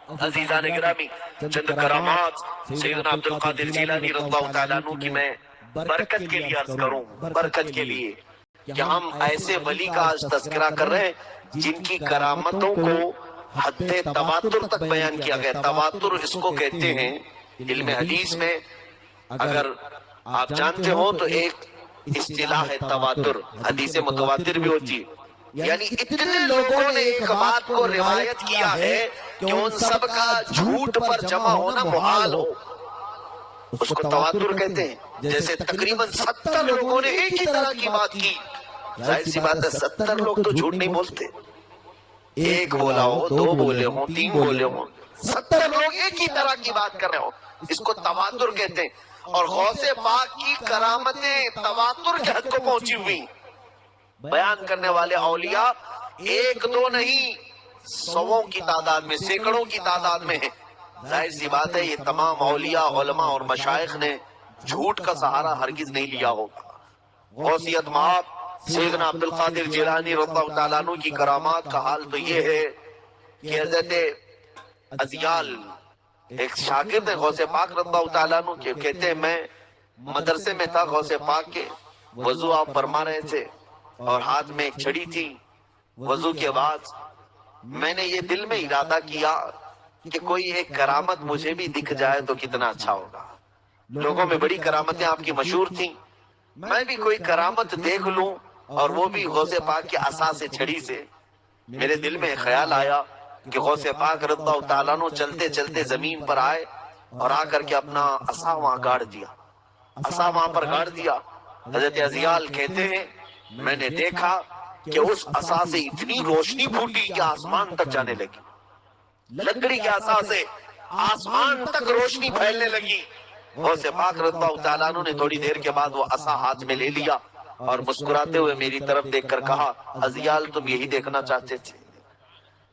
عزیزان گرامی، چند کرامات سیدنا عبدالقادر جیلانی رضی اللہ تعالیٰ عنہ کی میں برکت کے لیے عرض کروں، برکت کے لیے کہ ہم ایسے ولی کا آج تذکرہ کر رہے ہیں جن کی کرامتوں کو حد تواتر تک بیان کیا گیا۔ تواتر اس کو کہتے ہیں علم حدیث میں، اگر آپ جانتے ہو تو ایک اصطلاح ہے تواتر، حدیث متواتر بھی ہوتی ہے، یعنی اتنے لوگوں نے ایک بات کو روایت کیا ہے کہ ان سب کا جھوٹ پر جمع ہونا محال ہو، اس کو تواتر کہتے ہیں۔ جیسے تقریباً 70 لوگوں نے ایک ہی طرح کی بات کی، ظاہر سی بات ہے 70 لوگ تو جھوٹ نہیں بولتے، ایک بولا ہو، دو بولے ہوں، تین بولے ہوں، 70 لوگ ایک ہی طرح کی بات کر رہے ہو، اس کو تواتر کہتے ہیں۔ اور غوث پاک کی کرامتیں تواتر کے حد کو پہنچی ہوئی، بیان کرنے والے اولیاء ایک دو نہیں، سووں کی تعداد میں، سینکڑوں کی تعداد میں ہیں۔ ظاہر سی بات ہے یہ تمام اولیاء، علماء اور مشائخ نے جھوٹ کا سہارا ہرگز نہیں لیا ہوگا۔ غوثیت مآب سیدنا عبدالقادر جیلانی رضی اللہ تعالیٰ عنہ کی کرامات کا حال تو یہ ہے کہ حضرت ازیال ایک شاگرد ہے غوث پاک رضی اللہ تعالیٰ عنہ کے، کہتے ہیں میں مدرسے میں تھا غوث پاک کے، وضو آپ فرما رہے تھے اور ہاتھ میں ایک چھڑی تھی، وضو کے بعد میں نے یہ دل میں ارادہ کیا کہ کوئی ایک کرامت مجھے بھی دکھ جائے تو کتنا اچھا ہوگا۔ لوگوں میں بڑی کرامتیں آپ کی مشہور تھیں، میں بھی کوئی کرامت دیکھ لوں، اور وہ بھی غوث پاک کے عصا سے، چھڑی سے۔ میرے دل میں خیال آیا کہ غوث پاک رضی اللہ تعالیٰ عنہ چلتے چلتے زمین پر آئے اور آ کر کے اپنا عصا وہاں گاڑ دیا، عصا وہاں پر گاڑ دیا۔ حضرت ازیال کہتے ہیں میں نے دیکھا کہ اس عصا سے اتنی روشنی پھوٹی کہ آسمان تک جانے لگی، لکڑی کے عصا سے آسمان تک روشنی پھیلنے لگی۔ غوث پاک رضی اللہ تعالیٰ عنہ نے تھوڑی دیر کے بعد وہ عصا ہاتھ میں لے لیا اور مسکراتے ہوئے میری طرف دیکھ کر کہا ازیال تم یہی دیکھنا چاہتے تھے،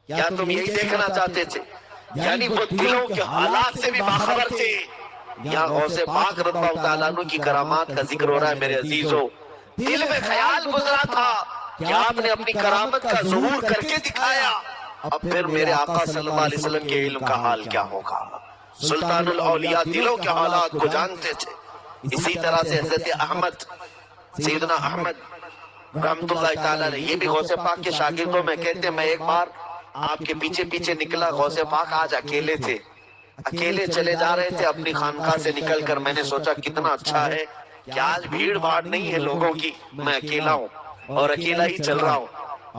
کیا تم یہی دیکھنا چاہتے تھے؟ یعنی وہ دلوں کے حالات سے بھی باخبر تھے۔ یہاں غوث پاک رضی اللہ تعالیٰ عنہ کی کرامات کا ذکر ہو رہا ہے میرے عزیزو۔ دل میں خیال گزرا تھا کہ آپ نے اپنی کرامت کا ظہور کر کے دکھایا، اب پھر میرے آقا صلی اللہ علیہ وسلم کے علم کا حال کیا ہوگا؟ سلطان الاولیاء دلوں کے حالات کو جانتے تھے۔ اسی طرح سے حضرت احمد، سیدنا احمد رحمت اللہ تعالیٰ نے، یہ بھی غوث پاک کے شاگردوں میں کہتے ہیں میں ایک بار آپ کے پیچھے پیچھے نکلا، غوث پاک آج اکیلے تھے، اکیلے چلے جا رہے تھے اپنی خانقاہ سے نکل کر۔ میں نے سوچا کتنا اچھا ہے کہ آج بھیڑ بھاڑ نہیں ہے لوگوں کی، میں اکیلا ہوں اور اکیلا ہی چل رہا ہوں،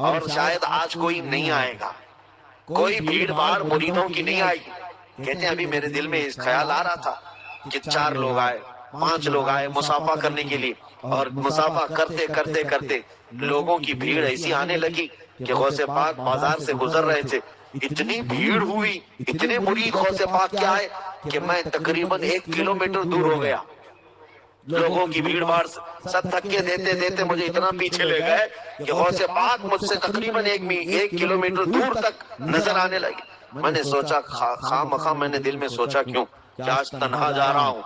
اور شاید آج کوئی نہیں آئے گا، کوئی بھیڑ بھاڑ مریدوں کی نہیں آئے گی۔ کہتے ہیں ابھی میرے دل میں اس خیال آ رہا تھا کہ 4 لوگ آئے، 5 لوگ آئے مصافحہ کرنے کے لیے، اور مصافحہ کرتے کرتے کرتے لوگوں کی بھیڑ ایسی آنے لگی کہ غوث پاک بازار سے گزر رہے تھے، اتنی بھیڑ ہوئی، اتنے مرید غوث پاک کے آئے کہ میں تقریباً 1 کلومیٹر دور ہو گیا۔ لوگوں کی بھیڑ بھاڑ سب دھکے دیتے دیتے مجھے اتنا پیچھے لے گئے کہ غوث پاک مجھ سے تقریباً 1 کلومیٹر دور تک نظر آنے لگے۔ میں نے سوچا خواہ مخواہ میں نے دل میں سوچا کیوں کہ آج تنہا جا رہا ہوں،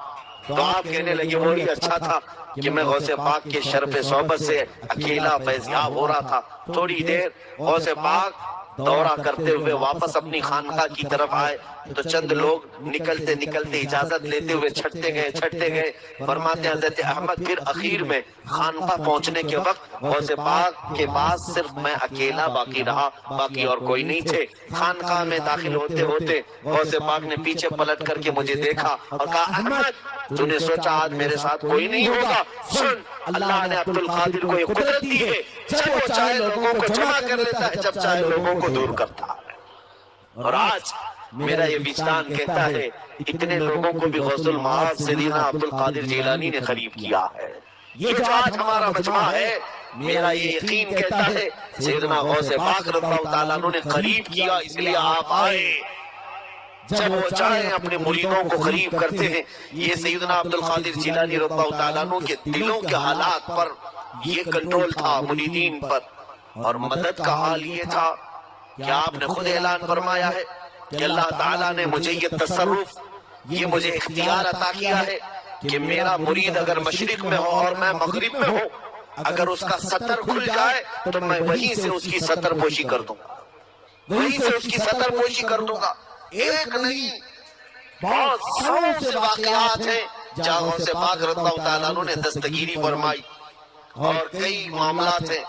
تو آپ کہنے لگے وہی اچھا تھا کہ میں غوث پاک کے شرف صحبت سے اکیلا فیضیاب ہو رہا تھا۔ تھوڑی دیر غوث پاک دورہ کرتے ہوئے واپس اپنی خانقاہ کی طرف آئے تو چند لوگ نکلتے نکلتے اجازت لیتے ہوئے چھٹتے گئے۔ فرماتے ہیں حضرت احمد پھر اخیر میں خانقاہ پہنچنے کے وقت غوث پاک کے پاس صرف میں اکیلا باقی رہا، باقی اور کوئی نہیں تھے۔ خانقاہ میں داخل ہوتے ہوتے غوث پاک نے پیچھے پلٹ کر کے مجھے دیکھا اور کہا احمد تو نے سوچا آج میرے ساتھ کوئی نہیں ہوگا، سن اللہ نے عبدالقادر کو یہ قدرت دی ہے، جب وہ چاہے لوگوں کو جمع کر لیتا ہے، جب چاہے لوگوں کو دور کرتا ہے۔ اور آج میرا یہ وجدان کہتا ہے اتنے لوگوں کو بھی غوث المعاد سیدنا عبدالقادر جیلانی نے قریب کیا ہے۔ یہ جو آج ہمارا مجمع ہے، میرا یہ یقین کہتا ہے سیدنا غوث پاک رضی اللہ تعالیٰ عنہ نے قریب کیا، اس لیے آپ آئے۔ جب وہ چاہیں اپنے مریدوں کو قریب کرتے ہیں۔ یہ سیدنا عبدالقادر جیلانی رضی اللہ تعالیٰ عنہ کے دلوں کے حالات پر یہ کنٹرول تھا، مریدین پر۔ اور مدد کا حال یہ تھا کہ آپ نے خود اعلان فرمایا ہے کہ اللہ تعالیٰ نے مجھے یہ تصرف، یہ مجھے اختیار عطا کیا ہے کہ میرا مرید اگر مشرق میں ہو اور میں مغرب میں ہوں، اگر اس کا سطر کھل جائے تو میں وہیں سے اس کی سطر پوشی کر دوں گا، وہیں سے اس کی سطر پوشی کر دوں گا۔ ایک نہیں بہت سو سے واقعات ہیں جہاں سے پاک رضی اللہ تعالیٰ عنہ نے دستگیری فرمائی، اور کئی معاملات ہیں۔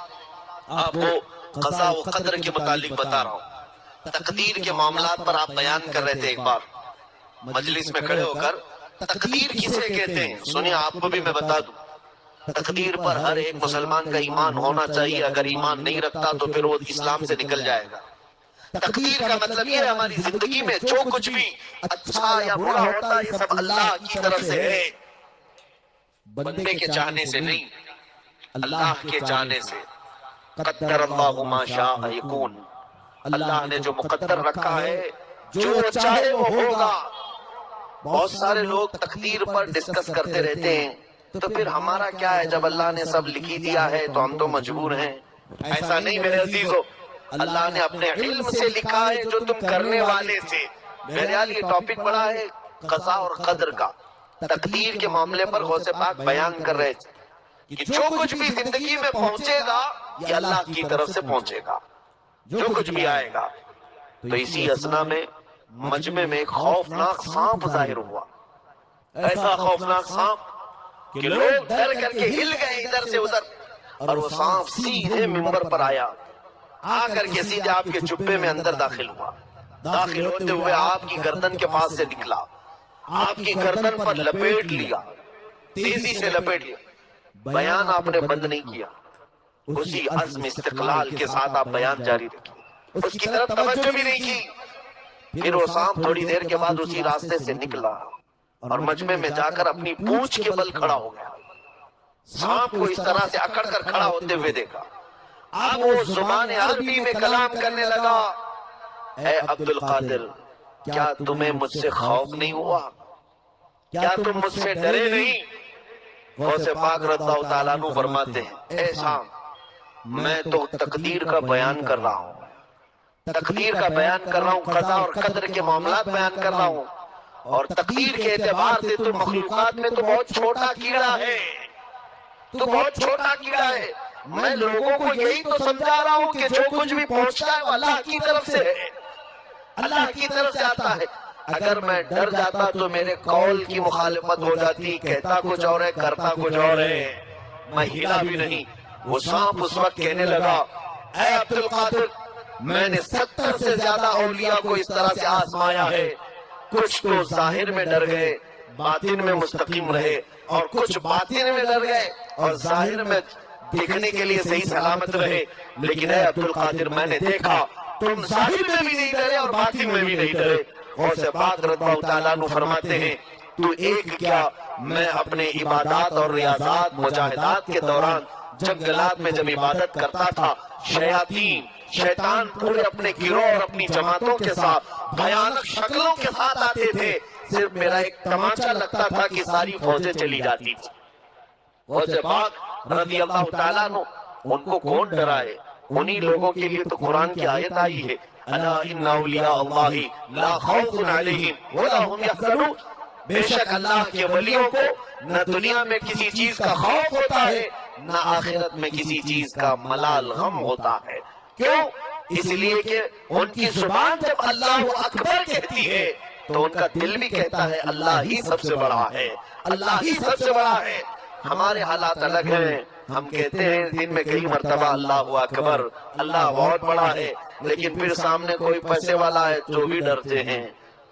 آپ کو قضاء و قدر کے متعلق بتا رہا ہوں، تقدیر کے معاملات پر آپ بیان کر رہے تھے ایک بار مجلس میں کھڑے ہو کر۔ تقدیر کسے کہتے ہیں سنیے، آپ کو بھی میں بتا دوں، تقدیر پر ہر ایک مسلمان کا ایمان ہونا چاہیے۔ اگر ایمان نہیں رکھتا تو پھر وہ اسلام سے نکل جائے گا۔ تقدیر کا مطلب یہ ہے ہماری زندگی میں جو کچھ بھی اچھا یا برا ہوتا ہے یہ سب اللہ کی طرف سے ہے، بندے کے چاہنے سے نہیں، اللہ کے چاہنے سے۔ قدر اللہ ما شاء یکون، اللہ نے جو مقدر رکھا ہے جو چاہے وہ ہوگا۔ بہت سارے لوگ تقدیر پر ڈسکس کرتے رہتے ہیں، تو پھر ہمارا کیا ہے؟ جب اللہ نے سب لکھی دیا ہے تو ہم تو مجبور ہیں۔ ایسا نہیں میرے عزیزو، اللہ نے اپنے علم سے لکھا ہے جو تم کرنے والے تھے۔ میرے یہ ٹاپک پڑا ہے قضاء اور قدر کا، تقدیر کے معاملے پر غوث پاک بیان کر رہے تھے کہ جو کچھ بھی زندگی میں پہنچے گا یہ اللہ کی طرف سے پہنچے گا، جو کچھ بھی آئے گا۔ تو اسی اثنا میں مجمع میں ایک خوفناک سانپ ظاہر ہوا، ایسا خوفناک سانپ کہ لوگ ڈر کر کے ہل گئے ادھر سے ادھر، اور وہ سانپ سیدھے منبر پر آیا، آ کر کے سیدھے آپ کے جبے میں اندر داخل ہوا۔ داخل ہوتے ہوئے آپ کی گردن کے پاس سے نکلا، آپ کی گردن پر لپیٹ لیا، تیزی سے لپیٹ لیا۔ بیان آپ نے بند نہیں کیا، اسی عزم استقلال کے ساتھ آپ بیان جاری رکھیں، اس کی طرف توجہ بھی نہیں کی۔ پھر وہ سانپ تھوڑی دیر کے بعد اسی راستے سے نکلا اور مجمع میں جا کر اپنی پونچھ کے بل کھڑا ہو گیا۔ سانپ کو اس طرح سے اکڑ کر کھڑا ہوتے ہوئے دیکھا، اب وہ زبان عربی میں کلام کرنے لگا، اے عبد القادر کیا تمہیں مجھ سے خوف نہیں ہوا؟ کیا تم مجھ سے ڈرے نہیں؟ غوث پاک رضی اللہ تعالیٰ عنہ فرماتے ہیں، اے سانپ میں تو تقدیر کا بیان کر رہا ہوں، تقدیر کا بیان کر رہا ہوں، قضاء اور قدر کے معاملات بیان کر رہا ہوں، اور تقدیر کے اعتبار سے تو مخلوقات میں تو بہت چھوٹا کیڑا ہے، تو بہت چھوٹا کیڑا ہے۔ میں لوگوں کو یہی تو سمجھا رہا ہوں کہ جو کچھ بھی پہنچتا ہے وہ اللہ کی طرف سے ہے، اللہ کی طرف سے آتا ہے۔ اگر میں ڈر جاتا تو میرے قول کی مخالفت ہو جاتی، کہتا کچھ اور ہے کرتا کچھ اور ہے، میں ہلا بھی نہیں۔ وہ سانپ اس وقت کہنے لگا، اے عبد القادر میں نے 70 سے زیادہ اولیاء کو اس طرح سے آزمایا ہے، کچھ تو ظاہر میں ڈر گئے باطن میں مستقیم رہے، اور کچھ باطن میں ڈر گئے اور ظاہر میں دیکھنے کے لیے صحیح سلامت رہے۔ لیکن اے عبد القادر میں نے دیکھا تم ظاہر میں بھی نہیں ڈرے اور باطن میں بھی نہیں ڈرے۔ غوث پاک رضی اللہ تعالیٰ عنہ فرماتے ہیں، تو ایک کیا میں اپنے عبادات اور ریاضات مجاہدات کے دوران جنگلات میں جب عبادت کرتا تھا، شیطان پورے اپنے گروہ اور اپنی جماعتوں کے ساتھ بھیانک شکلوں کے ساتھ آتے تھے، صرف میرا ایک تماچا لگتا تھا کہ ساری فوجیں چلی جاتی تھی۔ غوث پاک رضی اللہ تعالیٰ عنہ ان کو کون ڈرائے؟ انہی لوگوں کے لیے تو قرآن کی آیت آئی ہے، الا ان اولیاء اللہ لا خوف علیہم ولا هم یحزنون، بے شک اللہ کے ولیوں کو نہ دنیا میں کسی چیز کا خوف ہوتا ہے نہ آخرت میں کسی چیز کا ملال غم ہوتا ہے۔ کیوں؟ اس لیے کہ ان کی زبان جب اللہ اکبر کہتی ہے تو ان کا دل بھی کہتا ہے اللہ ہی سب سے بڑا ہے، اللہ ہی سب سے بڑا ہے۔ ہمارے حالات الگ ہیں، ہم کہتے ہیں دن میں کئی مرتبہ اللہ اکبر، اللہ بہت بڑا ہے، لیکن پھر سامنے کوئی پیسے والا ہے تو بھی ڈرتے ہیں،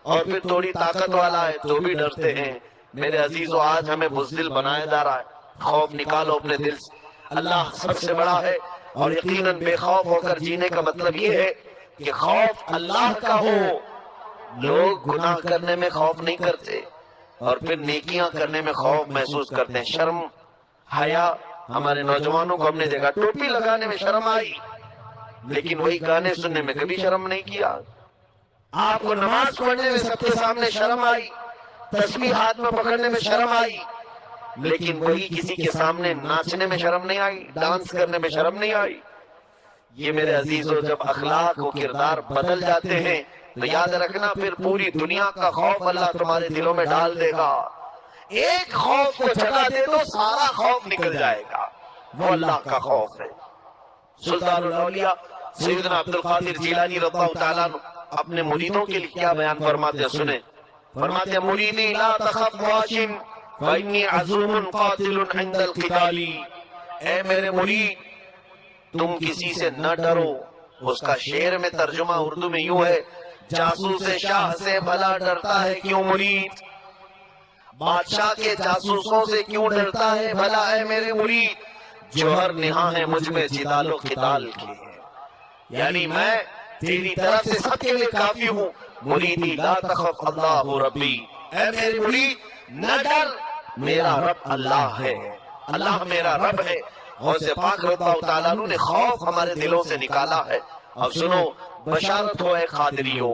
اور پھر تھوڑی طاقت والا ہے تو بھی ڈرتے ہیں۔ میرے عزیزو آج ہمیں بزدل بنایا جا رہا ہے، خوف نکالو اپنے دل سے، اللہ سب سے بڑا ہے۔ اور یقیناً بے خوف ہو کر جینے کا مطلب یہ ہے کہ خوف اللہ کا ہو۔ لوگ گناہ کرنے میں خوف نہیں کرتے اور پھر نیکیاں کرنے میں خوف محسوس کرتے ہیں۔ شرم حیا، ہمارے نوجوانوں کو ہم نے دیکھا ٹوپی لگانے میں شرم آئی، لیکن وہی گانے سننے میں کبھی شرم نہیں کیا۔ آپ کو نماز پڑھنے میں سب کے سامنے شرم آئی، تسبیح ہاتھ میں پکڑنے میں شرم آئی، لیکن وہی کسی کے سامنے ناچنے میں شرم نہیں آئی، ڈانس کرنے میں شرم نہیں آئی۔ یہ میرے عزیزو جب اخلاق و کردار بدل جاتے ہیں تو یاد رکھنا پھر پوری دنیا کا خوف اللہ تمہارے دلوں میں ڈال دے گا۔ ایک خوف کو جگہ دے تو سارا خوف نکل جائے گا، وہ اللہ کا خوف ہے۔ سلطان الاولیاء سیدنا عبد القادر جیلانی رضی اللہ تعالیٰ عنہ اپنے مریدوں کے لیے کیا بیان فرماتے ہیں، سنیں۔ فرماتے ہیں مریدی لا تخف واشم فإنی عزوم قاتل عند القتال، اے میرے مرید تم کسی سے نہ ڈرو۔ اس کا شعر میں ترجمہ اردو میں یوں ہے، جاسوس شاہ سے بھلا ڈرتا ہے کیوں مرید، بادشاہ کے جاسوسوں سے کیوں ڈرتا ہے بھلا اے میرے مرید، جوہر نہاں ہے مجھ میں جدال و قتال کے، یعنی میں تیری طرف سے سب کے لیے کافی ہوں۔ مریدی لا تخف اللہ ربی، اے میرے مرید نہ ڈر، میرا رب اللہ ہے، اللہ میرا رب ہے۔ غوث پاک رضی اللہ تعالیٰ عنہ نے خوف ہمارے دلوں سے نکالا ہے۔ اب سنو، بشارت ہو اے قادریو،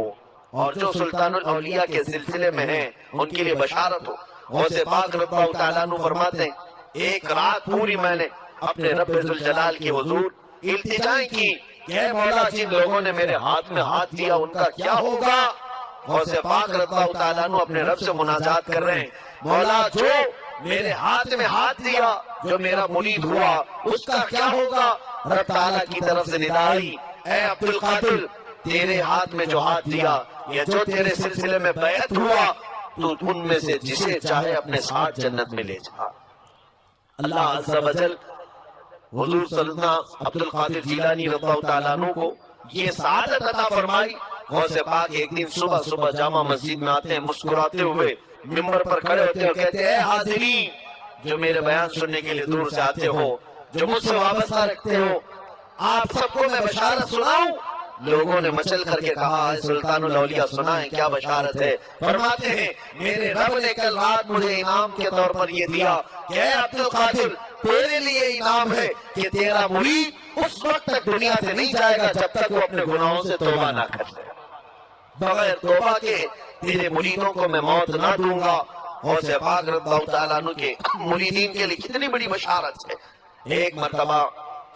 اور جو سلطان الاولیاء کے سلسلے میں ہیں ان کے لیے بشارت ہو۔ غوث پاک رضی اللہ تعالیٰ عنہ فرماتے ہیں ایک رات پوری میں نے اپنے رب ذوالجلال کے حضور التجائیں کی کہ اے مولا جن لوگوں نے میرے ہاتھ میں ہاتھ دیا ان کا کیا ہوگا۔ غوث پاک رضی اللہ تعالیٰ عنہ اپنے رب سے مناجات کر رہے ہیں، مولا جو میرے ہاتھ میں ہاتھ دیا، جو میرا مرید ہوا، اس کا کیا ہوگا۔ رب تعالیٰ کی طرف سے ندا آئی، اے عبد القادر تیرے ہاتھ میں جو ہاتھ دیا یا جو تیرے سلسلے میں بیعت ہوا، تو ان میں سے جسے چاہے اپنے ساتھ جنت میں لے جا۔ اللہ عز و جل حضور سیدنا عبد القادر جیلانی رضی اللہ تعالیٰ عنہ کو یہ سعادت عطا فرمائی۔ غوث پاک ایک دن صبح صبح جامع مسجد میں آتے ہیں، مسکراتے ہوئے ممبر پر کھڑے ہوتے ہیں اور کہتے ہیں اے حاضرین جو میرے بیان سننے کے لیے دور سے آتے ہو، جو مجھ سے وابستہ رکھتے ہو، آپ سب کو میں بشارت سناؤں۔ لوگوں نے مچل کر کے کہا اے سلطان الاولیاء سنائیں کیا بشارت ہے۔ فرماتے ہیں میرے رب نے کل رات مجھے انعام کے طور پر یہ دیا کہ اے عبد القادر تیرے لیے انعام ہے کہ تیرا مرید اس وقت تک دنیا سے نہیں جائے گا جب تک وہ اپنے گناہوں سے توبہ نہ کر لے، بغیر توبہ کے تیرے مریدوں کو میں موت نہ دوں گا۔ غوث پاک رضی اللہ تعالیٰ عنہ کے مریدین کے لیے کتنی بڑی بشارت ہے۔ ایک مرتبہ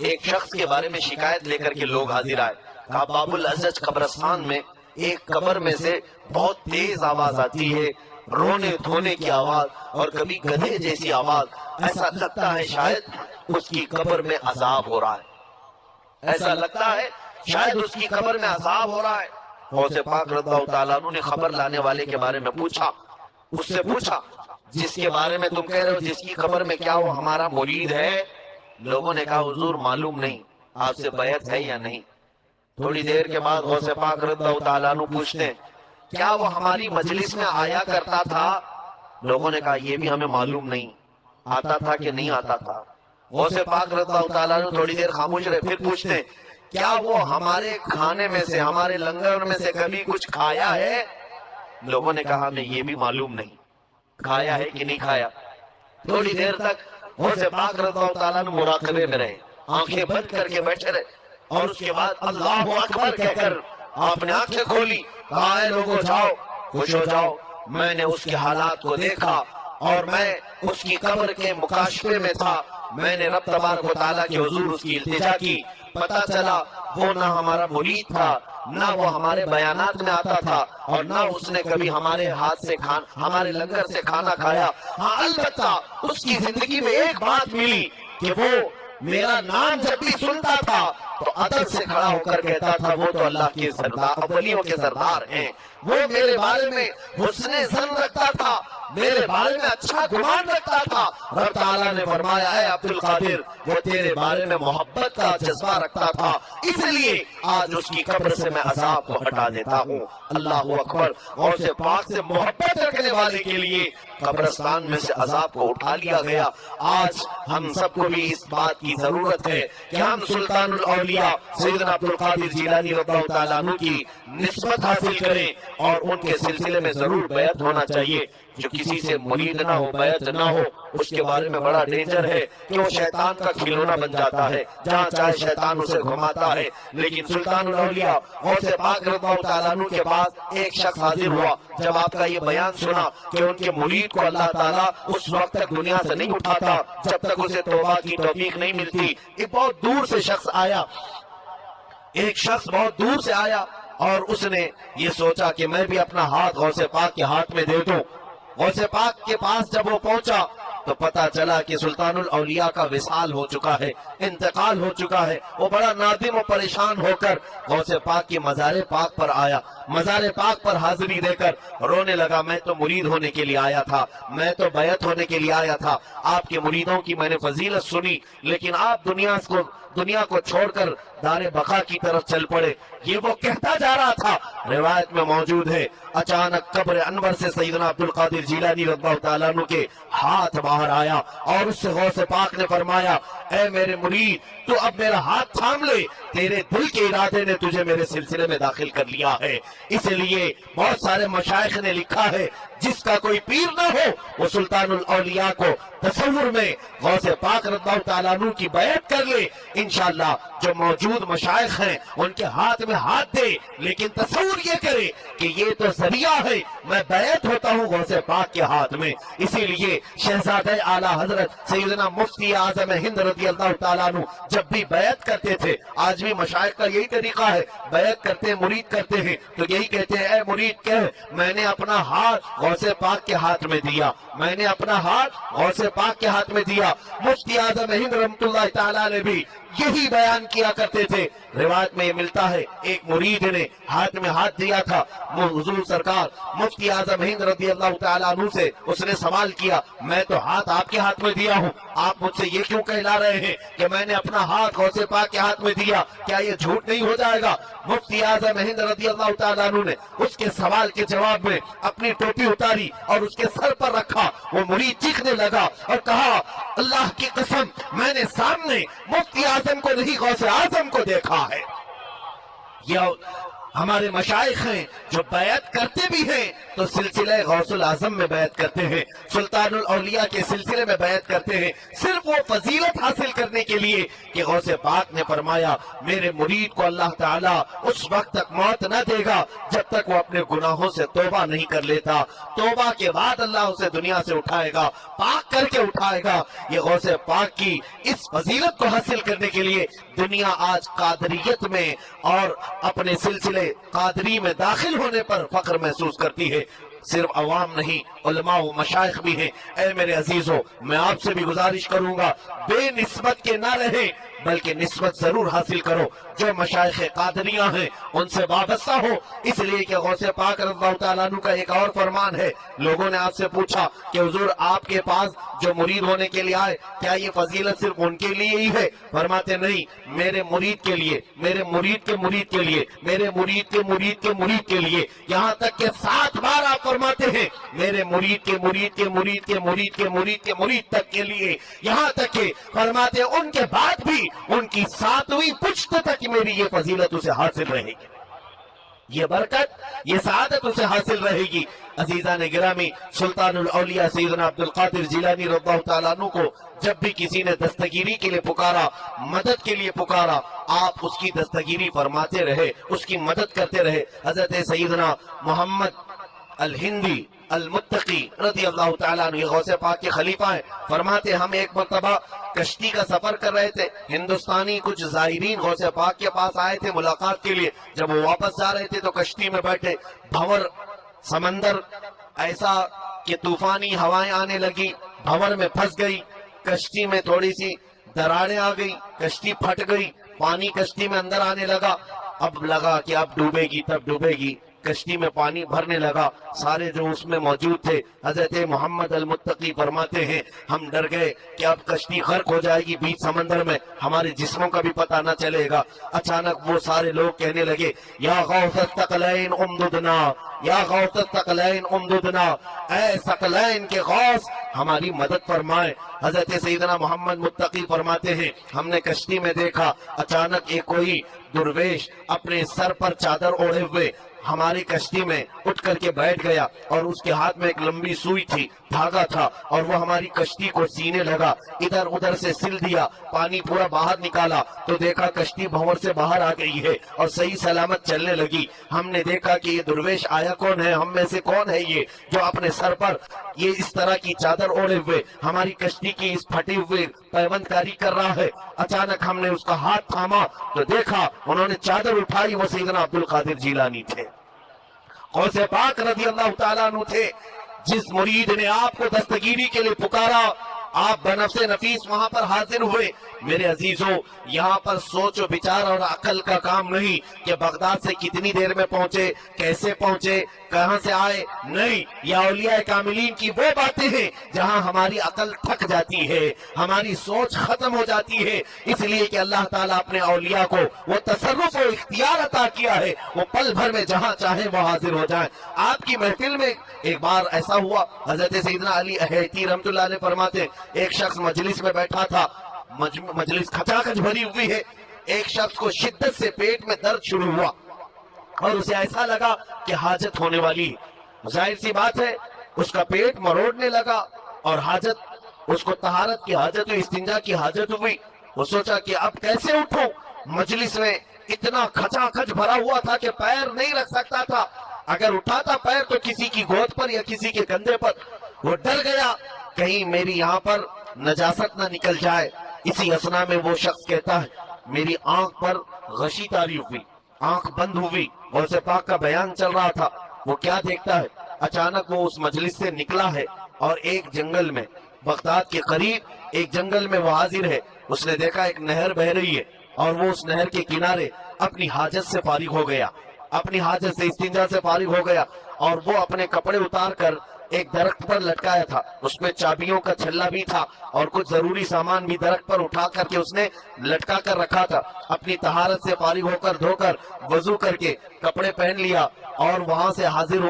ایک شخص کے بارے میں شکایت لے کر کے لوگ حاضر آئے، کہا باب العزج قبرستان میں ایک قبر میں سے بہت تیز آواز آتی ہے، رونے دھونے کی آواز اور کبھی گدھے جیسی آواز، ایسا لگتا ہے شاید اس کی قبر میں عذاب ہو رہا ہے، ایسا لگتا ہے شاید اس کی قبر میں عذاب ہو رہا ہے۔ غوث پاک رضی اللہ تعالیٰ عنہ نے خبر لانے والے کے بارے میں پوچھا، اس سے پوچھا جس کے بارے میں تم کہہ رہے ہو جس کی قبر میں کیا وہ ہمارا مرید ہے؟ لوگوں نے کہا حضور معلوم نہیں، آپ سے بیعت ہے یا نہیں۔ تھوڑی دیر کے بعد غوث پاک رضی اللہ تعالیٰ عنہ پوچھتے ہیں کیا وہ ہماری مجلس میں آیا کرتا تھا؟ لوگوں نے کہا یہ بھی ہمیں معلوم نہیں، آتا تھا کہ نہیں آتا تھا۔ غوث پاک رضی اللہ تعالیٰ عنہ تھوڑی دیر خاموش رہے، پھر پوچھتے ہیں کیا وہ ہمارے کھانے میں سے ہمارے لنگر میں سے کبھی کچھ کھایا ہے؟ لوگوں نے کہا ہمیں یہ بھی معلوم نہیں، کھایا ہے کہ نہیں کھایا۔ تھوڑی دیر تک غوث پاک رضی اللہ تعالیٰ عنہ مراقبے میں رہے، آنکھیں بند کر کے بیٹھے رہے، اور اس کے بعد اللہ اکبر کہہ کر آپ نے آنکھیں کھولی، کہا اے لوگوں جاؤ خوش ہو جاؤ، میں نے اس کے حالات کو دیکھا اور میں اس کی قبر کے مکاشفے میں تھا، میں نے رب تبارک و تعالیٰ کے حضور اس کی التجا کی، پتہ چلا وہ نہ ہمارا مرید تھا، نہ وہ ہمارے بیانات میں آتا تھا، اور نہ اس نے کبھی ہمارے ہاتھ سے ہمارے لنگر سے کھانا کھایا۔ ہاں البتہ اس کی زندگی میں ایک بات ملی کہ وہ میرا نام جب بھی سنتا تھا تو ادب سے کھڑا ہو کر کہتا تھا وہ تو اللہ کے سردار اولیوں کے سردار ہیں، وہ میرے بارے میں حسن ظن رکھتا تھا، میرے بارے میں اچھا گمان رکھتا تھا۔ رب تعالیٰ نے فرمایا اے عبد القادر وہ تیرے بارے میں محبت کا جذبہ رکھتا تھا، اس لیے آج اس کی قبر سے میں عذاب کو ہٹا دیتا ہوں۔ اللہ اکبر، غوث پاک سے محبت رکھنے والے کے لیے قبرستان میں سے عذاب کو اٹھا لیا گیا۔ آج ہم سب کو بھی اس بات کی ضرورت ہے کہ ہم سلطان الاولیاء سیدنا عبد القادر جیلانی رضی اللہ تعالیٰ عنہ کی نسبت حاصل کریں اور ان کے سلسلے میں ضرور بیعت ہونا چاہیے۔ جو کسی سے مرید نہ ہو، بیعت نہ ہو، اس کے بارے میں بڑا ڈینجر ہے کہ وہ شیطان کا کھلونا بن جاتا ہے، جہاں چاہے شیطان اسے گھماتا ہے۔ لیکن سلطان الاولیاء غوث پاک رضی اللہ تعالیٰ عنہ کے پاس ایک شخص حاضر ہوا، جب آپ کا یہ بیان سنا کہ ان کے مرید کو اللہ تعالیٰ اس وقت تک دنیا سے نہیں اٹھاتا جب تک اسے توبہ کی توفیق نہیں ملتی۔ ایک بہت دور سے شخص آیا، ایک شخص بہت دور سے آیا اور اس نے یہ سوچا کہ میں بھی اپنا ہاتھ غوث پاک کے ہاتھ میں دے دوں۔ غوث پاک کے پاس جب وہ پہنچا تو پتا چلا کہ سلطان الاولیاء کا وصال ہو چکا ہے، انتقال ہو چکا ہے۔ وہ بڑا نادم و پریشان ہو کر غوث پاک کی مزار پاک پر آیا، مزار پاک پر حاضری دے کر رونے لگا، میں تو مرید ہونے کے لیے آیا تھا، میں تو بیعت ہونے کے لیے آیا تھا، آپ کے مریدوں کی میں نے فضیلت سنی، لیکن آپ دنیا کو چھوڑ کر دار بقا کی طرف چل پڑے۔ یہ وہ کہتا جا رہا تھا، روایت میں موجود ہے اچانک قبر انور سے سیدنا عبد القادر جیلانی رضی اللہ تعالیٰ عنہ کے ہاتھ باہر آیا اور اس سے غوث پاک نے فرمایا، اے میرے مرید تو اب میرا ہاتھ تھام لے، تیرے دل کے ارادے نے تجھے میرے سلسلے میں داخل کر لیا ہے۔ اس لیے بہت سارے مشائخ نے لکھا ہے، جس کا کوئی پیر نہ ہو وہ سلطان الاولیاء کو تصور میں غوث پاک رضی اللہ تعالیٰ عنہ کی بیعت کر لے، انشاءاللہ جو موجود مشائخ ہیں ان کے ہاتھ میں ہاتھ دے، لیکن تصور یہ کرے کہ یہ تو ذریعہ ہے، میں بیعت ہوتا ہوں غوث پاک کے ہاتھ میں۔ اسی لیے شہزادہ اعلیٰ حضرت سیدنا مفتی اعظم ہند رضی اللہ تعالیٰ عنہ جب بھی بیعت کرتے تھے، آج بھی مشائخ کا یہی طریقہ ہے، بیعت کرتے ہیں، مرید کرتے ہیں تو یہی کہتے ہیں، اے مرید کہہ میں نے اپنا ہاتھ غوث پاک کے ہاتھ میں دیا، میں نے اپنا ہاتھ غوث پاک کے ہاتھ میں دیا۔ مفتی اعظم ہند رحمۃ اللہ تعالیٰ نے بھی یہی بیان کیا کرتے تھے۔ روایت میں یہ ملتا ہے ایک مرید نے ہاتھ میں ہاتھ دیا تھا، حضور سرکار مفتی اعظم ہند رضی اللہ تعالیٰ عنہ سے اس نے سوال کیا، میں تو ہاتھ آپ کے ہاتھ میں دیا ہوں، آپ مجھ سے یہ کیوں کہلا رہے ہیں کہ میں نے اپنا ہاتھ غوث پاک کے ہاتھ میں دیا، کیا یہ جھوٹ نہیں ہو جائے گا؟ مفتی اعظم ہند رضی اللہ تعالیٰ عنہ نے اس کے سوال کے جواب میں اپنی ٹوپی اتاری اور اس کے سر پر رکھا۔ وہ مرید چیخنے لگا اور کہا، اللہ کی قسم میں نے سامنے مفتی اعظم کو نہیں غوث اعظم کو دیکھا ہے۔ یہ ہمارے مشائخ ہیں جو بیعت کرتے بھی ہیں تو سلسلہ غوث العظم میں بیعت کرتے ہیں، سلطان الاولیاء کے سلسلے میں بیعت کرتے ہیں، صرف وہ فضیلت حاصل کرنے کے لیے کہ غوث پاک نے فرمایا میرے مرید کو اللہ تعالیٰ اس وقت تک موت نہ دے گا جب تک وہ اپنے گناہوں سے توبہ نہیں کر لیتا، توبہ کے بعد اللہ اسے دنیا سے اٹھائے گا، پاک کر کے اٹھائے گا۔ یہ غوث پاک کی اس فضیلت کو حاصل کرنے کے لیے دنیا آج قادریت میں اور اپنے سلسلے قادری میں داخل ہونے پر فخر محسوس کرتی ہے۔ صرف عوام نہیں، علماء و مشائخ بھی ہیں۔ اے میرے عزیزوں، میں آپ سے بھی گزارش کروں گا بے نسبت کے نہ رہیں بلکہ نسبت ضرور حاصل کرو، جو مشائخ قادریہ ہیں ان سے وابستہ ہو، اس لیے کہ غوث پاک رضی اللہ تعالیٰ عنہ کا ایک اور فرمان ہے۔ لوگوں نے آپ سے پوچھا کہ حضور آپ کے پاس جو مرید ہونے کے لیے آئے کیا یہ فضیلت صرف ان کے لیے ہی ہے؟ فرماتے نہیں، میرے مرید کے لیے، میرے مرید کے مرید کے لیے، میرے مرید کے مرید کے مرید کے لیے، یہاں تک کہ 7 بار آپ فرماتے ہیں میرے مرید کے مرید کے مرید کے مرید کے مرید کے مرید تک کے لیے، یہاں تک کہ فرماتے ان کے بعد بھی ان کی 7ویں پشت تک میری یہ فضیلت اسے حاصل رہے گی، یہ برکت، یہ سعادت اسے حاصل رہے گی۔ عزیزان گرامی، سلطان الاولیاء سیدنا عبد القادر جیلانی رضی اللہ تعالیٰ عنہ کو جب بھی کسی نے دستگیری کے لیے پکارا، مدد کے لیے پکارا، آپ اس کی دستگیری فرماتے رہے، اس کی مدد کرتے رہے۔ حضرت سیدنا محمد الہندی المتقی رضی اللہ تعالیٰ عنہ، یہ غوث پاک کے خلیفہ ہیں، فرماتے ہم ایک مرتبہ کشتی کا سفر کر رہے تھے، ہندوستانی کچھ زائرین غوث پاک کے پاس آئے تھے ملاقات کے لیے، جب وہ واپس جا رہے تھے تو کشتی میں بیٹھے، بھنور سمندر ایسا کہ طوفانی ہوائیں آنے لگی، بھنور میں پھنس گئی، کشتی میں تھوڑی سی دراڑیں آ گئی، کشتی پھٹ گئی، پانی کشتی میں اندر آنے لگا، اب لگا کہ اب ڈوبے گی، تب ڈوبے گی، کشتی میں پانی بھرنے لگا، سارے جو اس میں موجود تھے حضرت محمد المتقی فرماتے ہیں ہم ڈر گئے کہ اب کشتی غرق ہو جائے گی بیچ سمندر میں، ہمارے جسموں کا بھی پتہ نہ چلے گا۔ اچانک وہ سارے لوگ کہنے لگے یا غوث الثقلین امددنا، یا غوث الثقلین امددنا، اے ثقلین کے غوث ہماری مدد فرمائے۔ حضرت سیدنا محمد متقی فرماتے ہیں ہم نے کشتی میں دیکھا اچانک ایک کوئی درویش اپنے سر پر چادر اوڑھے ہوئے ہماری کشتی میں اٹھ کر کے بیٹھ گیا، اور اس کے ہاتھ میں ایک لمبی سوئی تھی، دھاگا تھا، اور وہ ہماری کشتی کو سینے لگا، ادھر ادھر سے سل دیا، پانی پورا باہر نکالا تو دیکھا کشتی بھنور سے باہر آ گئی ہے اور صحیح سلامت چلنے لگی۔ ہم نے دیکھا کہ یہ درویش آیا کون ہے، ہم میں سے کون ہے یہ جو اپنے سر پر یہ اس طرح کی چادر اوڑھے ہوئے ہماری کشتی کی اس پھٹی ہوئے پیوند کاری کر رہا ہے۔ اچانک ہم نے اس کا ہاتھ تھاما تو دیکھا انہوں نے چادر اٹھائی، وہ سیدنا عبد القادر جیلانی تھے، غوث پاک رضی اللہ تعالیٰ عنہ تھے۔ جس مرید نے آپ کو دستگیری کے لیے پکارا آپ بنفس نفیس وہاں پر حاضر ہوئے۔ میرے عزیزوں، یہاں پر سوچ و بچار اور عقل کا کام نہیں کہ بغداد سے کتنی دیر میں پہنچے، کیسے پہنچے، کہاں سے آئے، نہیں، یہ اولیاء کاملین کی وہ باتیں ہیں جہاں ہماری عقل تھک جاتی ہے، ہماری سوچ ختم ہو جاتی ہے، اس لیے کہ اللہ تعالیٰ اپنے اولیاء کو وہ تصرف و اختیار عطا کیا ہے، وہ پل بھر میں جہاں چاہیں وہ حاضر ہو جائیں۔ آپ کی محفل میں ایک بار ایسا ہوا، حضرت سیدنا علی احیتی رحمۃ اللہ علیہ فرماتے، ایک شخص مجلس میں بیٹھا تھا، مجلس کھچا کھچ بھری ہوئی ہے، ایک شخص کو شدت سے پیٹ میں درد شروع ہوا اور اسے ایسا لگا کہ حاجت ہونے والی ہے۔ ظاہر سی بات ہے اس کا پیٹ مروڑنے لگا اور حاجت، اس کو طہارت کی حاجت ہوئی، استنجا کی حاجت ہوئی۔ وہ سوچا کہ اب کیسے اٹھوں، مجلس میں اتنا کھچا کھچ بھرا ہوا تھا کہ پیر نہیں رکھ سکتا تھا، اگر اٹھاتا پیر تو کسی کی گود پر یا کسی کے کندھے پر۔ وہ ڈر گیا کہیں میری یہاں پر نجاست نہ نکل جائے۔ اسی اثنا میں وہ شخص کہتا ہے میری آنکھ پر غشی طاری ہوئی، آنکھ بند ہوئی، غوث پاک کا بیان چل رہا تھا۔ وہ کیا دیکھتا ہے، اچانک وہ اس مجلس سے نکلا ہے اور ایک جنگل میں، بغداد کے قریب ایک جنگل میں وہ حاضر ہے۔ اس نے دیکھا ایک نہر بہ رہی ہے اور وہ اس نہر کے کنارے اپنی حاجت سے فارغ ہو گیا، اپنی حاجت سے، استنجا سے فارغ ہو گیا، اور وہ اپنے کپڑے اتار کر ایک درخت پر لٹکایا تھا، اس میں چابیوں کا چھلا بھی تھا اور کچھ ضروری سامان بھی درخت پر اٹھا کر کے اس نے لٹکا کر رکھا تھا۔ اپنی طہارت سے فارغ ہو کر دھو کر وضو کر کے کپڑے پہن لیا اور وہاں سے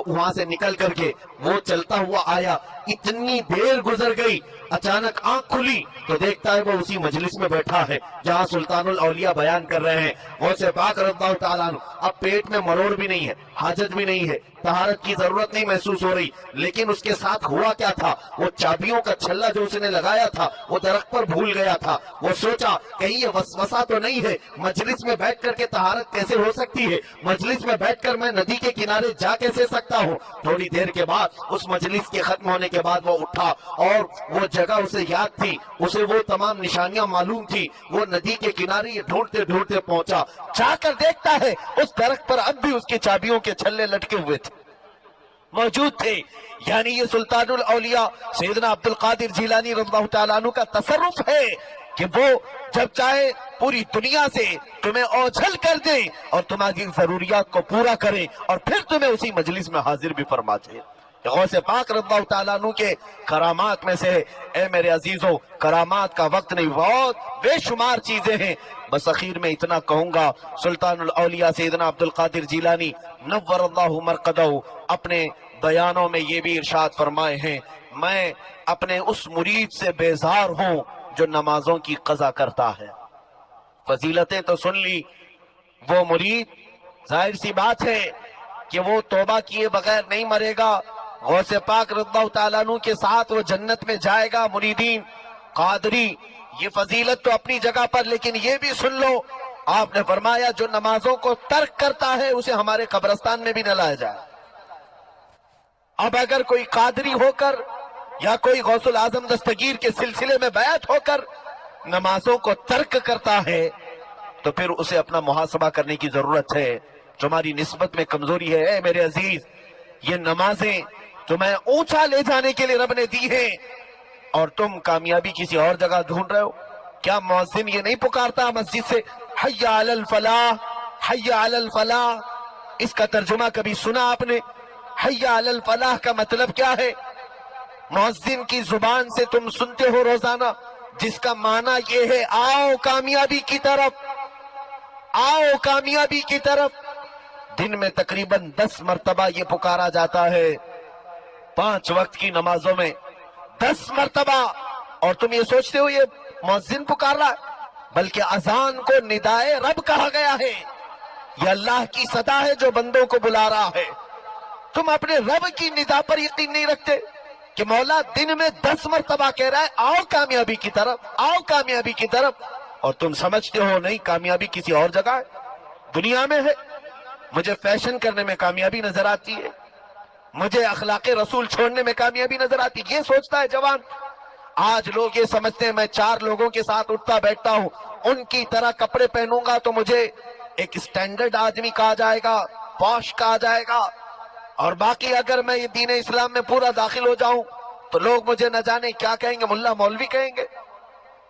وہاں سے نکل کر کے وہ چلتا ہوا آیا۔ اتنی دیر گزر گئی، اچانک آنکھ کھلی تو دیکھتا ہے وہ اسی مجلس میں بیٹھا ہے جہاں سلطان الاولیاء بیان کر رہے ہیں۔ غوث پاک رضی اللہ تعالیٰ عنہ، اب پیٹ میں مروڑ بھی نہیں ہے، حاجت بھی نہیں ہے، طہارت کی ضرورت نہیں محسوس ہو رہی، لیکن اس کے ساتھ ہوا کیا تھا، وہ چابیوں کا چھلا جو اس نے لگایا تھا وہ درخت پر بھول گیا تھا۔ وہ سوچا کہیں یہ وسوسہ تو نہیں ہے، مجلس میں بیٹھ کر کے طہارت کیسے ہو سکتی ہے، مجلس میں بیٹھ کر میں ندی کے کنارے جا کیسے سکتا ہوں۔ تھوڑی دیر کے بعد اس مجلس کے ختم ہونے کے بعد وہ اٹھا اور وہ جگہ اسے یاد تھی، اسے وہ تمام نشانیاں معلوم تھی، وہ ندی کے کنارے یہ ڈھونڈتے ڈھونڈتے پہنچا، جا کر دیکھتا ہے اس درخت پر اب بھی اس کے چابیوں کے چھلے لٹکے ہوئے تھے، موجود تھے۔ یعنی یہ سلطان الاولیاء سیدنا عبد القادر جیلانی رضی اللہ تعالیٰ عنہ کا تصرف ہے کہ وہ جب چاہے پوری دنیا سے تمہیں اوجھل کر دیں اور تمہاری ضروریات کو پورا کریں اور پھر تمہیں اسی مجلس میں حاضر بھی فرما دیں۔ غوث پاک رضی اللہ تعالیٰ عنہ کے کرامات میں سے، اے میرے عزیزوں، کرامات کا وقت نہیں، بہت بے شمار چیزیں ہیں، بس اخیر میں اتنا کہوں گا، سلطان الاولیاء سیدنا عبد القادر جیلانی نور اللہ مرقدہ اپنے بیانوں میں یہ بھی ارشاد فرمائے ہیں، میں اپنے اس مرید سے بیزار ہوں جو نمازوں کی قضا کرتا ہے۔ فضیلتیں تو سن لی، وہ مرید ظاہر سی بات ہے کہ وہ توبہ کیے بغیر نہیں مرے گا، غوث پاک رضی اللہ تعالیٰ عنہ کے ساتھ وہ جنت میں جائے گا۔ مریدین قادری، یہ فضیلت تو اپنی جگہ پر، لیکن یہ بھی سن لو، آپ نے فرمایا جو نمازوں کو ترک کرتا ہے اسے ہمارے قبرستان میں بھی نہ لایا جائے۔ اب اگر کوئی قادری ہو کر یا کوئی غوث العظم دستگیر کے سلسلے میں بیعت ہو کر نمازوں کو ترک کرتا ہے تو پھر اسے اپنا محاسبہ کرنے کی ضرورت ہے۔ تمہاری نسبت میں کمزوری ہے اے میرے عزیز، یہ نمازیں تمہیں اونچا لے جانے کے لیے رب نے دی ہیں اور تم کامیابی کسی اور جگہ ڈھونڈ رہے ہو۔ کیا مؤذن یہ نہیں پکارتا مسجد سے حی علی الفلاح، حی علی الفلاح؟ اس کا ترجمہ کبھی سنا آپ نے؟ حی علی الفلاح کا مطلب کیا ہے؟ مؤذن کی زبان سے تم سنتے ہو روزانہ، جس کا معنی یہ ہے آؤ کامیابی کی طرف، آؤ کامیابی کی طرف۔ دن میں تقریباً 10 مرتبہ یہ پکارا جاتا ہے، 5 وقت کی نمازوں میں 10 مرتبہ، اور تم یہ سوچتے ہو یہ مؤذن پکار رہا ہے، بلکہ اذان کو ندائے رب کہا گیا ہے، یہ اللہ کی صدا ہے جو بندوں کو بلا رہا ہے۔ تم اپنے رب کی ندا پر یقین نہیں رکھتے کہ مولا دن میں 10 مرتبہ کہہ رہا ہے آؤ کامیابی کی طرف، آؤ کامیابی کی طرف، اور تم سمجھتے ہو نہیں کامیابی کسی اور جگہ ہے، دنیا میں ہے۔ مجھے فیشن کرنے میں کامیابی نظر آتی ہے، مجھے اخلاق رسول چھوڑنے میں کامیابی نظر آتی ہے، یہ سوچتا ہے جوان۔ آج لوگ یہ سمجھتے ہیں میں 4 لوگوں کے ساتھ اٹھتا بیٹھتا ہوں، ان کی طرح کپڑے پہنوں گا تو مجھے ایک سٹینڈرڈ آدمی کہا جائے گا، پوش کہا جائے گا، اور باقی اگر میں یہ دین اسلام میں پورا داخل ہو جاؤں تو لوگ مجھے نہ جانے کیا کہیں گے، ملا مولوی کہیں گے۔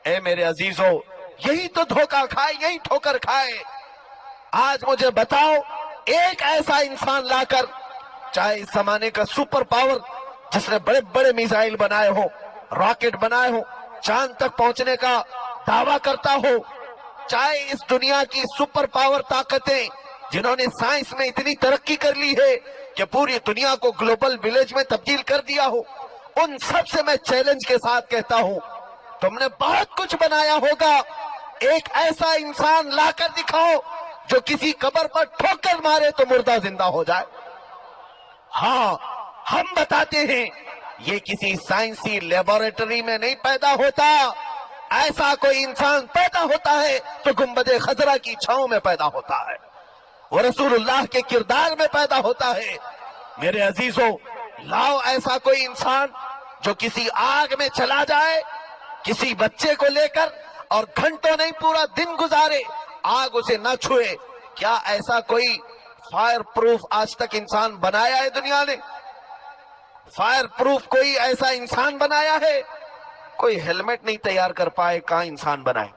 اے میرے عزیزو، یہی تو دھوکہ کھائے، یہی ٹھوکر کھائے۔ آج مجھے بتاؤ، ایک ایسا انسان لا کر، چاہے اس زمانے کا سپر پاور جس نے بڑے بڑے میزائل بنائے ہو، راکٹ بنائے ہو، چاند تک پہنچنے کا دعویٰ کرتا ہو، چاہے اس دنیا کی سپر پاور طاقتیں جنہوں نے سائنس میں اتنی ترقی کر لی ہے کہ پوری دنیا کو گلوبل ولیج میں تبدیل کر دیا ہو، ان سب سے میں چیلنج کے ساتھ کہتا ہوں، تم نے بہت کچھ بنایا ہوگا، ایک ایسا انسان لا کر دکھاؤ جو کسی قبر پر ٹھوکر مارے تو مردہ زندہ ہو جائے۔ ہاں، ہم بتاتے ہیں یہ کسی سائنسی لیبارٹری میں نہیں پیدا ہوتا، ایسا کوئی انسان پیدا ہوتا ہے تو گنبد خضرا کی چھاؤں میں پیدا ہوتا ہے، وہ رسول اللہ کے کردار میں پیدا ہوتا ہے۔ میرے عزیزو، لاؤ ایسا کوئی انسان جو کسی آگ میں چلا جائے کسی بچے کو لے کر اور گھنٹوں نہیں پورا دن گزارے، آگ اسے نہ چھوئے۔ کیا ایسا کوئی فائر پروف آج تک انسان بنایا ہے دنیا نے؟ فائر پروف کوئی ایسا انسان بنایا ہے؟ کوئی ہیلمٹ نہیں تیار کر پائے، کہاں انسان بنائے؟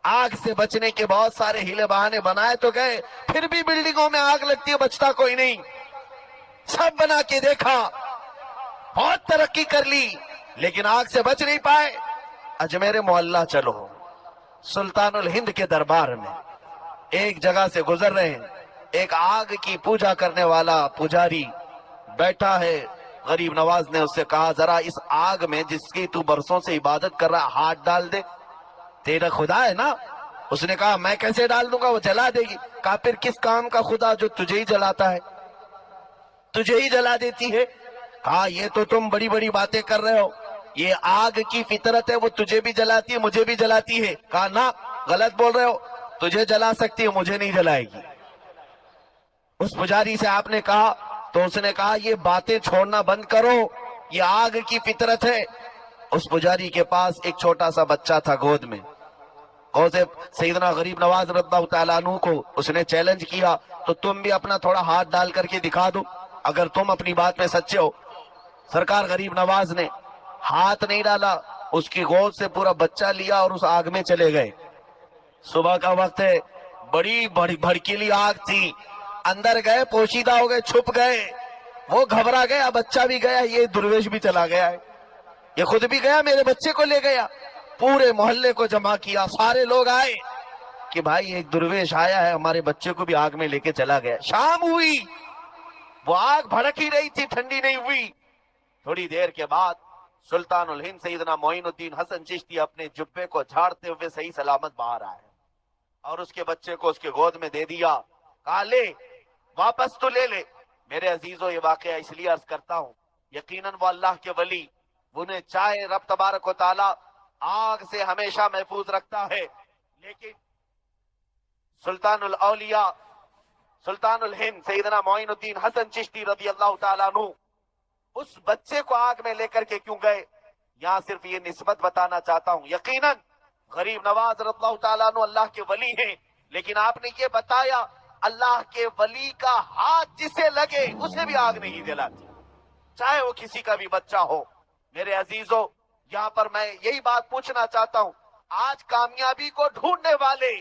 آگ سے بچنے کے بہت سارے ہیلے بہانے بنائے تو گئے، پھر بھی بلڈنگوں میں آگ لگتی ہے، بچتا کوئی نہیں۔ سب بنا کے دیکھا، بہت ترقی کر لی، لیکن آگ سے بچ نہیں پائے۔ اجمیر معلیٰ چلو، سلطان الہند کے دربار میں ایک جگہ سے گزر رہے ہیں، ایک آگ کی پوجا کرنے والا پجاری بیٹھا ہے۔ غریب نواز نے اس سے کہا، ذرا اس آگ میں جس کی تو برسوں سے عبادت کر رہا ہاتھ ڈال دے، تیرا خدا ہے نا؟ اس نے کہا میں کیسے ڈال دوں گا، وہ جلا دے گی۔ کہا پھر کس کام کا خدا جو تجھے ہی جلاتا ہے، تجھے ہی جلا دیتی ہے؟ کہا یہ تو تم بڑی بڑی باتیں کر رہے ہو، یہ آگ کی فطرت ہے، وہ تجھے بھی جلاتی ہے مجھے بھی جلاتی ہے۔ کہا نا، غلط بول رہے ہو، تجھے جلا سکتی ہے مجھے نہیں جلائے گی۔ اس پجاری سے آپ نے کہا تو اس نے کہا یہ باتیں چھوڑنا بند کرو، یہ آگ کی فطرت ہے۔ اس پجاری کے پاس ایک چھوٹا سا بچہ تھا گود میں، غوث سیدنا غریب نواز رضی اللہ تعالیٰ عنہ کو اس نے چیلنج کیا، تو تم بھی اپنا تھوڑا ہاتھ ڈال کر کے دکھا دو اگر تم اپنی بات میں سچے ہو۔ سرکار غریب نواز نے ہاتھ نہیں ڈالا، اس کی گود سے پورا بچہ لیا اور اس آگ میں چلے گئے۔ صبح کا وقت ہے، بڑی بھڑکیلی آگ تھی، اندر گئے، پوشیدہ ہو گئے، چھپ گئے، وہ گھبرا گیا، بچہ بھی گیا، یہ درویش بھی چلا گیا ہے، یہ خود بھی گیا، میرے بچے کو لے گیا۔ پورے محلے کو جمع کیا، سارے لوگ آئے کہ بھائی ایک درویش آیا ہے، ہمارے بچے کو بھی آگ میں لے کے چلا گیا۔ شام ہوئی، وہ آگ بھڑک ہی رہی تھی، ٹھنڈی نہیں ہوئی۔ تھوڑی دیر کے بعد سلطان الہند سیدنا معین الدین حسن چشتی اپنے جبے کو جھاڑتے ہوئے صحیح سلامت باہر آئے اور اس کے بچے کو اس کے گود میں دے دیا، کہا لے، واپس تو لے لے۔ میرے عزیزو، یہ واقعہ اس لیے عرض کرتا ہوں، یقیناً وہ اللہ کے ولی، انہیں چاہے رب تبارک و تعالی آگ سے ہمیشہ محفوظ رکھتا ہے، لیکن سلطان الاولیاء سلطان الہند سیدنا معین الدین حسن چشتی رضی اللہ تعالیٰ عنہ اس بچے کو آگ میں لے کر کے کیوں گئے؟ یہاں صرف یہ نسبت بتانا چاہتا ہوں، یقیناً غریب نواز رضی اللہ تعالیٰ عنہ اللہ کے ولی ہیں، لیکن آپ نے یہ بتایا اللہ کے ولی کا ہاتھ جسے لگے اسے بھی آگ نہیں جلاتی، چاہے وہ کسی کا بھی بچہ ہو۔ میرے عزیزو، یہاں پر میں یہی بات پوچھنا چاہتا ہوں، آج کامیابی کو ڈھونڈنے والے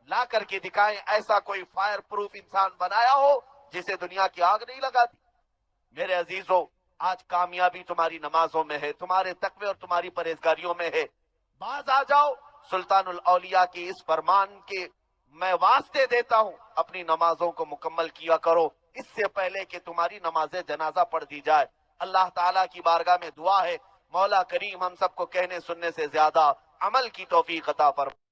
لا کر کے دکھائیں ایسا کوئی فائر پروف انسان بنایا ہو جسے دنیا کی آگ نہیں لگاتی۔ میرے عزیزو، آج کامیابی تمہاری نمازوں میں ہے، تمہارے تقوی اور تمہاری پرہیزگاریوں میں ہے۔ باز آ جاؤ، سلطان الاولیاء کی اس فرمان کے میں واسطے دیتا ہوں، اپنی نمازوں کو مکمل کیا کرو اس سے پہلے کہ تمہاری نماز جنازہ پڑھ دی جائے۔ اللہ تعالیٰ کی بارگاہ میں دعا ہے، مولا کریم ہم سب کو کہنے سننے سے زیادہ عمل کی توفیق عطا فرمائے۔